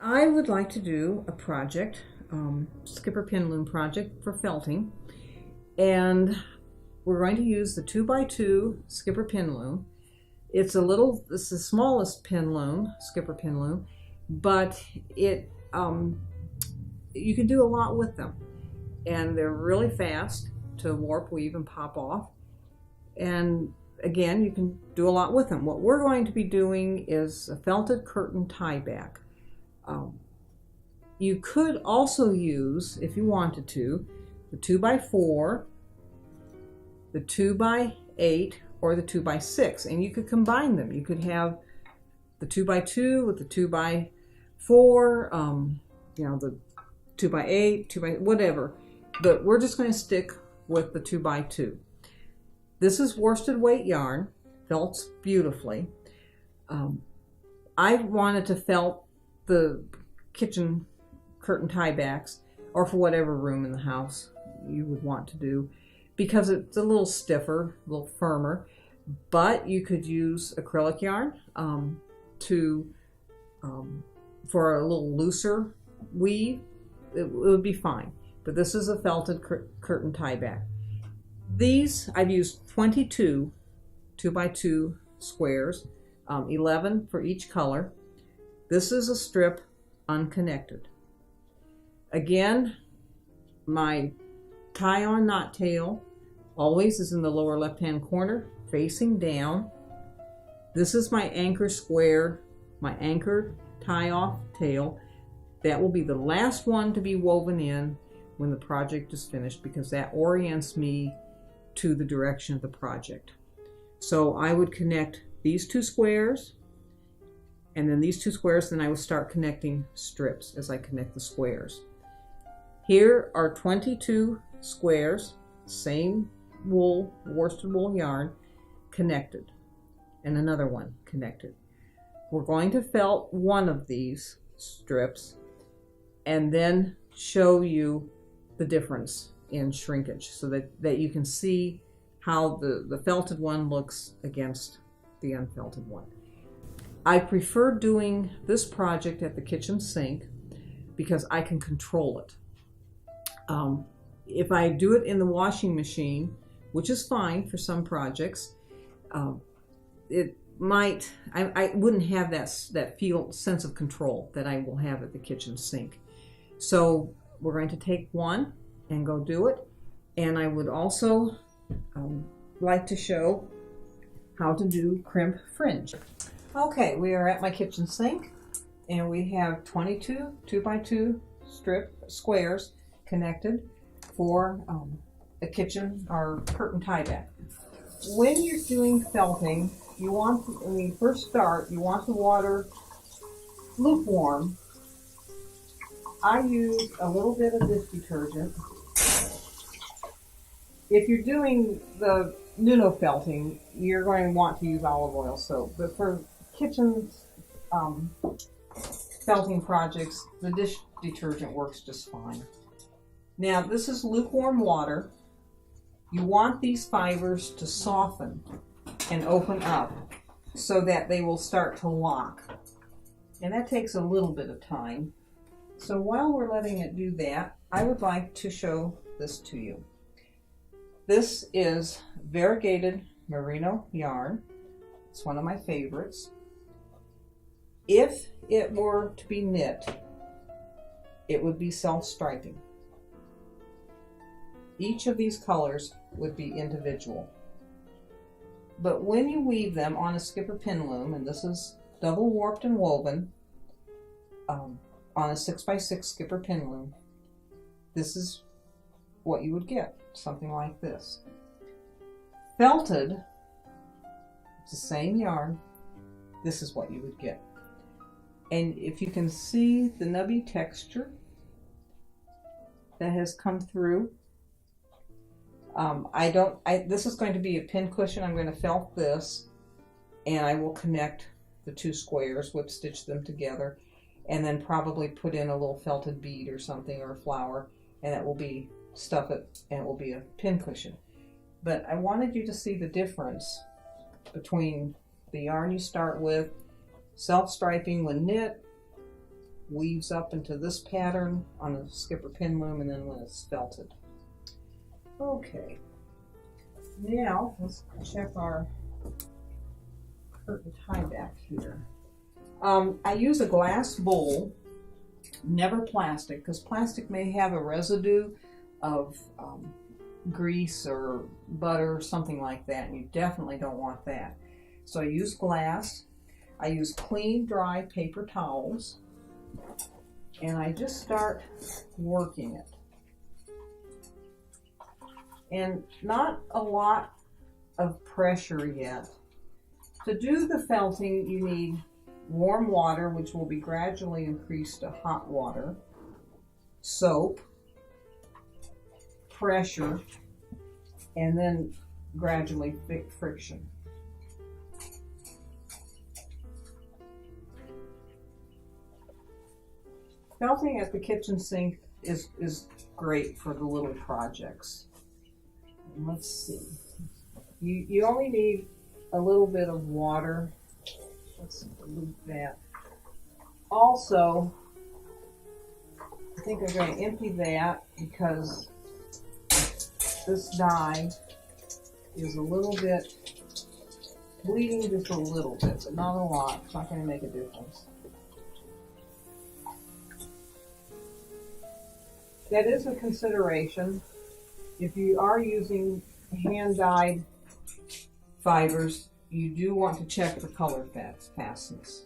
I would like to do a project, skipper pin loom project for felting, and we're going to use the 2x2 skipper pin loom. It's the smallest pin loom, skipper pin loom, but you can do a lot with them, and they're really fast to warp, weave, and pop off. And again, you can do a lot with them. What we're going to be doing is a felted curtain tieback. You could also use, if you wanted to, the 2x4, the 2x8, or the 2x6, and you could combine them. You could have the 2x2 with the 2x4, the 2x8, 2x whatever. But we're just going to stick with the 2x2. This is worsted weight yarn, felts beautifully. I wanted to felt the kitchen curtain tiebacks, or for whatever room in the house you would want to do, because it's a little stiffer, a little firmer. But you could use acrylic yarn for a little looser weave. It would be fine. But this is a felted curtain tieback. These, I've used 22 2x2 squares, 11 for each color. This is a strip unconnected. Again, my tie-on knot tail always is in the lower left-hand corner, facing down. This is my anchor square, my anchor tie-off tail. That will be the last one to be woven in when the project is finished, because that orients me to the direction of the project. So I would connect these two squares, and then these two squares, then I would start connecting strips as I connect the squares. Here are 22 squares, same wool, worsted wool yarn, connected, and another one connected. We're going to felt one of these strips and then show you the difference in shrinkage, so that you can see how the felted one looks against the unfelted one. I prefer doing this project at the kitchen sink because I can control it. If I do it in the washing machine, which is fine for some projects, I wouldn't have that sense of control that I will have at the kitchen sink. So we're going to take one and go do it. And I would also like to show how to do crimp fringe. Okay, we are at my kitchen sink, and we have 22 2x2 squares connected for a kitchen or curtain tieback. When you're doing felting, when you first start, you want the water lukewarm. I use a little bit of dish detergent. If you're doing the Nuno felting, you're going to want to use olive oil soap. But for kitchen felting projects, the dish detergent works just fine. Now, this is lukewarm water. You want these fibers to soften and open up so that they will start to lock. And that takes a little bit of time. So while we're letting it do that, I would like to show this to you. This is variegated merino yarn. It's one of my favorites. If it were to be knit, it would be self-striping. Each of these colors would be individual. But when you weave them on a skipper pin loom, and this is double warped and woven on a 6x6 skipper pin loom, this is what you would get, something like this. Felted, it's the same yarn, this is what you would get. And if you can see the nubby texture that has come through, this is going to be a pin cushion. I'm going to felt this, and I will connect the two squares, whip stitch them together, and then probably put in a little felted bead or something, or a flower, and it will be, stuff it, and it will be a pin cushion. But I wanted you to see the difference between the yarn you start with, self-striping when knit, weaves up into this pattern on a skipper pin loom, and then when it's felted. Okay, now let's check our curtain tie back here. I use a glass bowl, never plastic, because plastic may have a residue of grease or butter or something like that, and you definitely don't want that. So I use glass. I use clean, dry paper towels, and I just start working it. And not a lot of pressure yet. To do the felting, you need warm water, which will be gradually increased to hot water, soap, pressure, and then gradually friction. Felting at the kitchen sink is great for the little projects. Let's see. You only need a little bit of water. Let's dilute that. Also, I think I'm going to empty that because this dye is a little bit bleeding, just a little bit, but not a lot. It's not going to make a difference. That is a consideration. If you are using hand-dyed fibers, you do want to check for color fastness,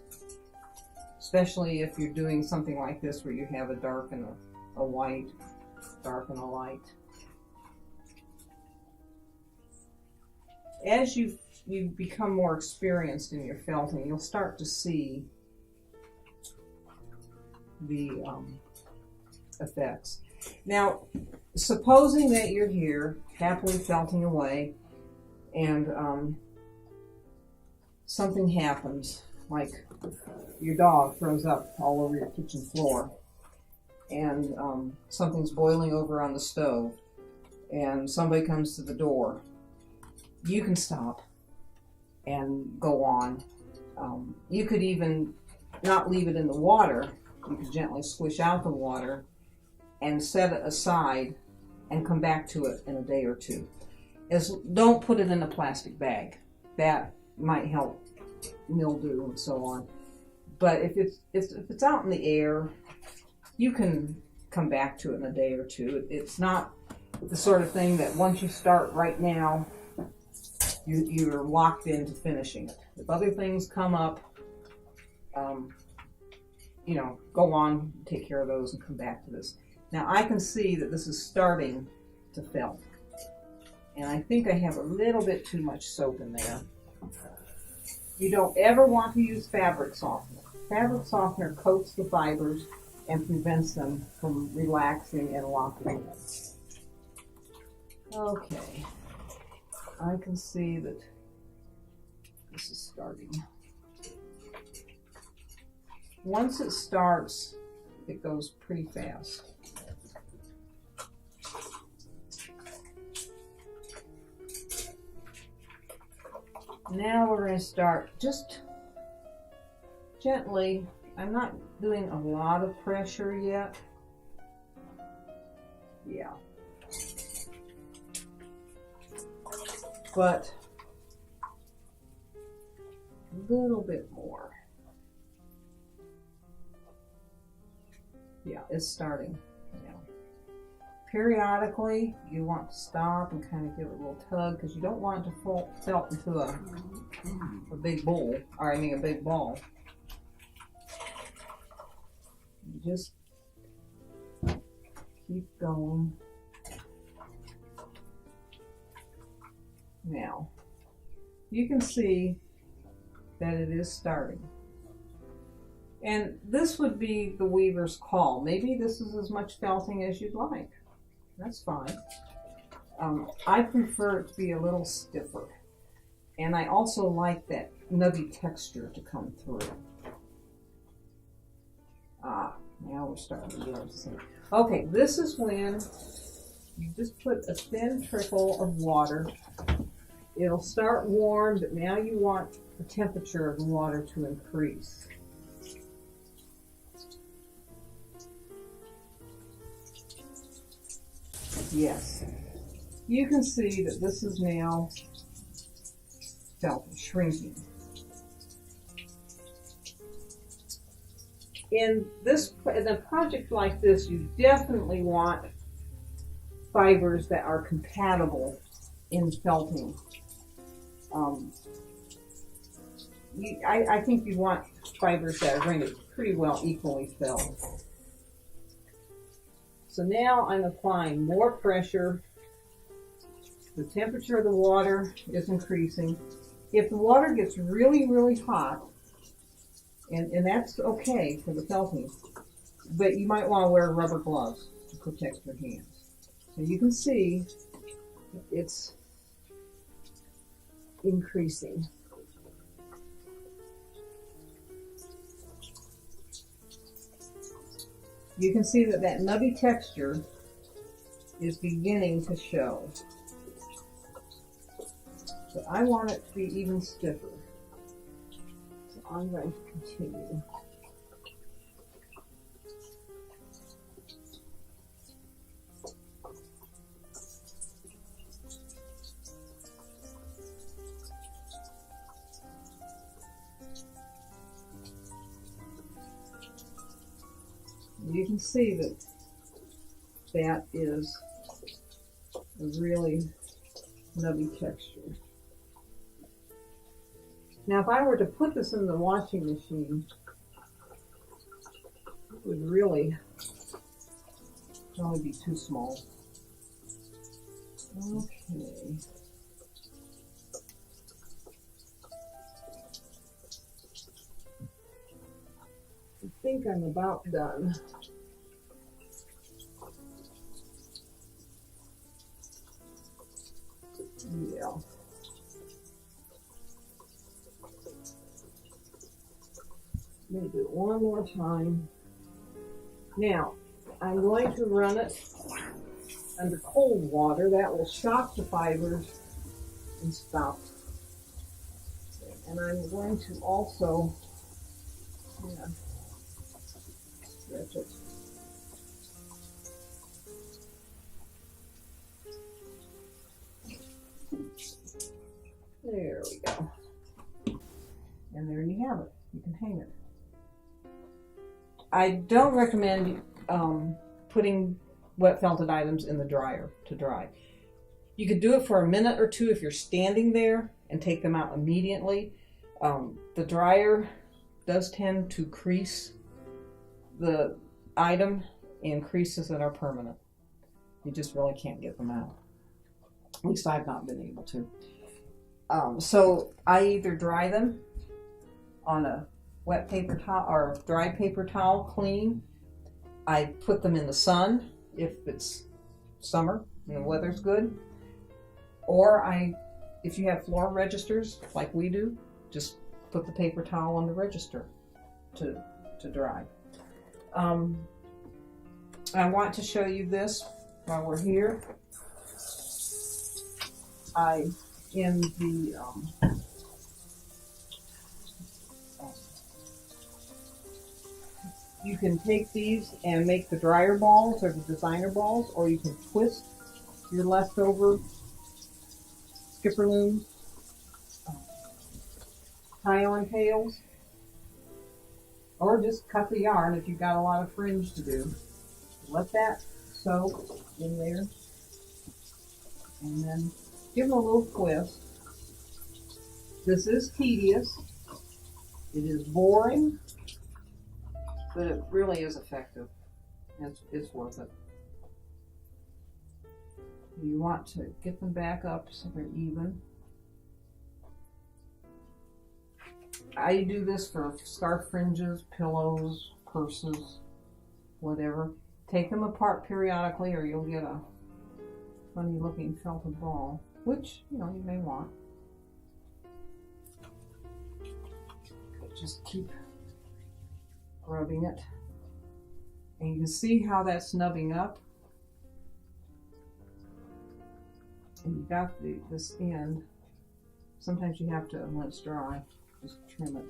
especially if you're doing something like this where you have a dark and a white, dark and a light. As you become more experienced in your felting, you'll start to see the effects. Now, supposing that you're here happily felting away and something happens, like your dog throws up all over your kitchen floor, and something's boiling over on the stove, and somebody comes to the door, you can stop and go on. You could even not leave it in the water. You could gently squish out the water and set it aside and come back to it in a day or two. Don't put it in a plastic bag. That might help mildew and so on. But if it's out in the air, you can come back to it in a day or two. It's not the sort of thing that once you start right now, you're locked into finishing it. If other things come up, go on, take care of those, and come back to this. Now I can see that this is starting to felt, and I think I have a little bit too much soap in there. You don't ever want to use fabric softener. Fabric softener coats the fibers and prevents them from relaxing and locking in. Okay, I can see that this is starting. Once it starts, it goes pretty fast. Now we're going to start just gently. I'm not doing a lot of pressure yet. Yeah. But a little bit more. Yeah, it's starting. Yeah. Periodically, you want to stop and kind of give it a little tug because you don't want it to felt into a big bowl, or I mean a big ball. You just keep going. Now, you can see that it is starting. And this would be the weaver's call. Maybe this is as much felting as you'd like. That's fine. I prefer it to be a little stiffer. And I also like that nubby texture to come through. Now we're starting to get this. Okay, this is when you just put a thin trickle of water. It'll start warm, but now you want the temperature of the water to increase. Yes. You can see that this is now shrinking. In a project like this, you definitely want fibers that are compatible in felting. I think you want fibers that are going to pretty well equally felt. So now I'm applying more pressure. The temperature of the water is increasing. If the water gets really, really hot, and that's okay for the felting, but you might want to wear rubber gloves to protect your hands. So you can see it's increasing. You can see that nubby texture is beginning to show. So I want it to be even stiffer. So I'm going to continue. You can see that is a really nubby texture. Now, if I were to put this in the washing machine, it would really probably be too small. Okay. I think I'm about done. Yeah. Let me do it one more time. Now, I'm going to run it under cold water. That will shock the fibers and stop. And I'm going to also stretch it. There we go. And there you have it. You can hang it. I don't recommend putting wet felted items in the dryer to dry. You could do it for a minute or two if you're standing there and take them out immediately. The dryer does tend to crease the item, and creases that are permanent. You just really can't get them out. At least I've not been able to. So I either dry them on a wet paper towel or dry paper towel clean. I put them in the sun if it's summer and the weather's good. Or if you have floor registers like we do, just put the paper towel on the register to dry. I want to show you this while we're here. You can take these and make the dryer balls or the designer balls, or you can twist your leftover skipperloom tie-on tails, or just cut the yarn if you've got a lot of fringe to do. Let that soak in there, and then give them a little twist. This is tedious. It is boring, but it really is effective. It's worth it. You want to get them back up so they're even. I do this for scarf fringes, pillows, purses, whatever. Take them apart periodically or you'll get a funny looking felted ball, which, you may want. Just keep rubbing it. And you can see how that's nubbing up. And you got this end. Sometimes you have to, when it's dry, just trim it.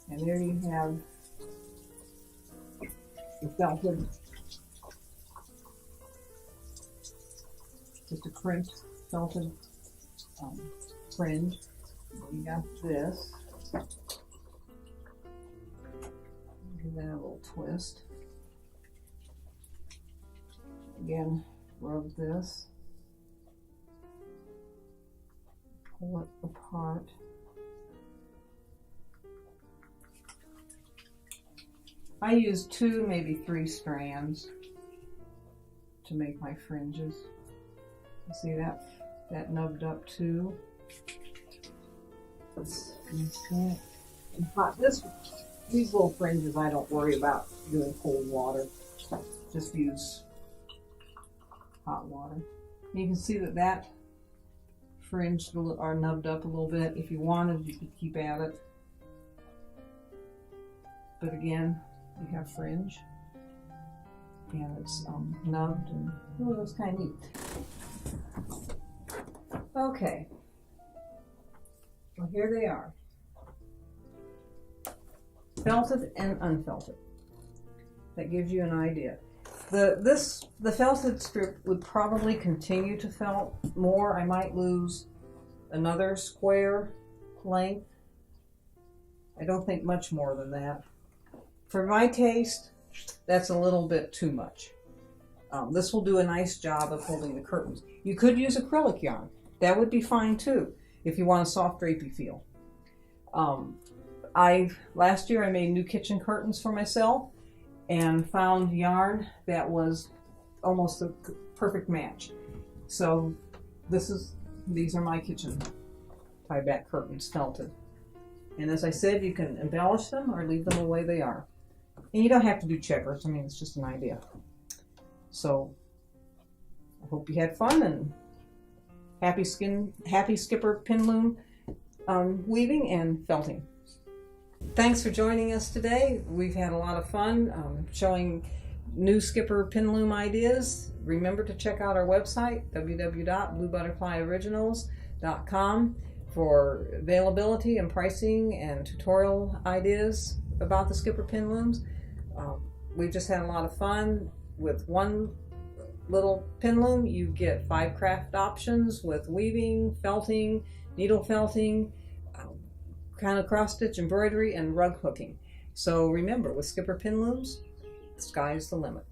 And there you have the felted, just a crimped felted fringe. We got this. Give that a little twist. Again, rub this. Pull it apart. I use 2, maybe 3 strands to make my fringes. You see that nubbed up too. Okay. And hot these little fringes I don't worry about doing cold water. Just use hot water. You can see that fringe are nubbed up a little bit. If you wanted, you could keep at it. But again, you have fringe, and it's nubbed, and oh, that's kind of neat. Okay, well here they are, felted and unfelted. That gives you an idea. The felted strip would probably continue to felt more. I might lose another square length. I don't think much more than that. For my taste, that's a little bit too much. This will do a nice job of holding the curtains. You could use acrylic yarn. That would be fine too, if you want a soft drapey feel. Last year I made new kitchen curtains for myself and found yarn that was almost a perfect match. So these are my kitchen tieback curtains, felted. And as I said, you can embellish them or leave them the way they are. And you don't have to do checkers. I mean, it's just an idea. So I hope you had fun, and happy skipper pin loom weaving and felting. Thanks for joining us today. We've had a lot of fun showing new skipper pin loom ideas. Remember to check out our website, www.bluebutterflyoriginals.com, for availability and pricing and tutorial ideas about the skipper pin looms. We've just had a lot of fun. With one little pin loom, you get 5 craft options with weaving, felting, needle felting, kind of cross stitch embroidery, and rug hooking. So remember, with skipper pin looms, the sky is the limit.